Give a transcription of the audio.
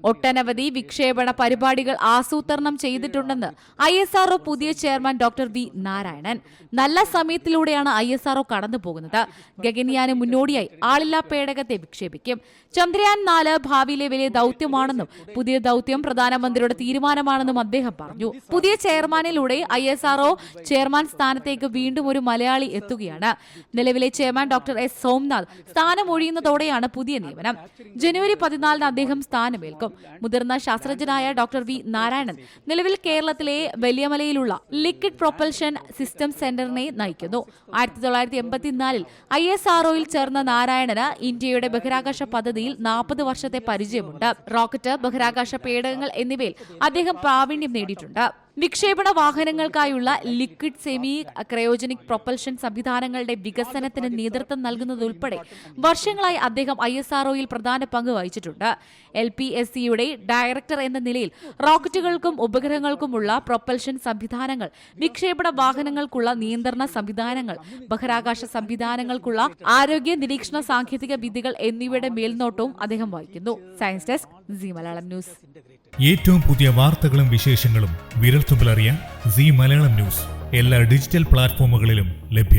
ഒട്ടനവധി വിക്ഷേപണ പരിപാടികൾ ആസൂത്രണം ചെയ്തിട്ടുണ്ടെന്ന് ISRO പുതിയ ചെയർമാൻ ഡോക്ടർ വി നാരായണൻ. നല്ല സമയത്തിലൂടെയാണ് ISRO കടന്നുപോകുന്നത്. ഗഗൻയാന് മുന്നോടിയായി ആളില്ലാ പേടകത്തെ വിക്ഷേപിക്കും. ചന്ദ്രയാൻ 4 ഭാവിയിലെ വലിയ ദൌത്യമാണെന്നും പുതിയ ദൌത്യം പ്രധാനമന്ത്രിയുടെ തീരുമാനമാണെന്നും അദ്ദേഹം പറഞ്ഞു. പുതിയ ചെയർമാനിലൂടെ ISRO ചെയർമാൻ സ്ഥാനത്തേക്ക് വീണ്ടും ഒരു മലയാളി എത്തുകയാണ്. നിലവിലെ ചെയർമാൻ ഡോക്ടർ S സോംനാഥ് സ്ഥാനമൊഴിയുന്നതോടെയാണ് പുതിയ നിയമനം. ജനുവരി 14 അദ്ദേഹം സ്ഥാനമേൽക്കും. മുതിർന്ന ശാസ്ത്രജ്ഞനായ ഡോക്ടർ വി നാരായണൻ നിലവിൽ കേരളത്തിലെ വലിയമലയിലുള്ള ലിക്വിഡ് പ്രൊപ്പൽഷൻ സിസ്റ്റം സെന്ററിനെ നയിക്കുന്നു. 1984 ISROയിൽ ചേർന്ന നാരായണന് ഇന്ത്യയുടെ ബഹിരാകാശ പദ്ധതിയിൽ 40 വർഷത്തെ പരിചയമുണ്ട്. റോക്കറ്റ്, ബഹിരാകാശ പേടകങ്ങൾ എന്നിവയിൽ അദ്ദേഹം പ്രാവീണ്യം നേടിയിട്ടുണ്ട്. വിക്ഷേപണ വാഹനങ്ങൾക്കായുള്ള ലിക്വിഡ് സെമി ക്രയോജനിക് പ്രൊപ്പൽഷൻ സംവിധാനങ്ങളുടെ വികസനത്തിന് നേതൃത്വം നൽകുന്നതുൾപ്പെടെ വർഷങ്ങളായി അദ്ദേഹം ISROയിൽ പ്രധാന പങ്ക് വഹിച്ചിട്ടുണ്ട്. LPSCയുടെ ഡയറക്ടർ എന്ന നിലയിൽ റോക്കറ്റുകൾക്കും ഉപഗ്രഹങ്ങൾക്കുമുള്ള പ്രൊപ്പൽഷൻ സംവിധാനങ്ങൾ, വിക്ഷേപണ വാഹനങ്ങൾക്കുള്ള നിയന്ത്രണ സംവിധാനങ്ങൾ, ബഹിരാകാശ സംവിധാനങ്ങൾക്കുള്ള ആരോഗ്യ നിരീക്ഷണ സാങ്കേതിക വിദ്യകൾ എന്നിവയുടെ മേൽനോട്ടവും അദ്ദേഹം വഹിക്കുന്നു. Science desk, C Malayalam news. ഏറ്റവും പുതിയ വാർത്തകളും വിശേഷങ്ങളും വിരൽത്തുമ്പിലറിയാൻ സി മലയാളം ന്യൂസ് എല്ലാ ഡിജിറ്റൽ പ്ലാറ്റ്ഫോമുകളിലും ലഭ്യം.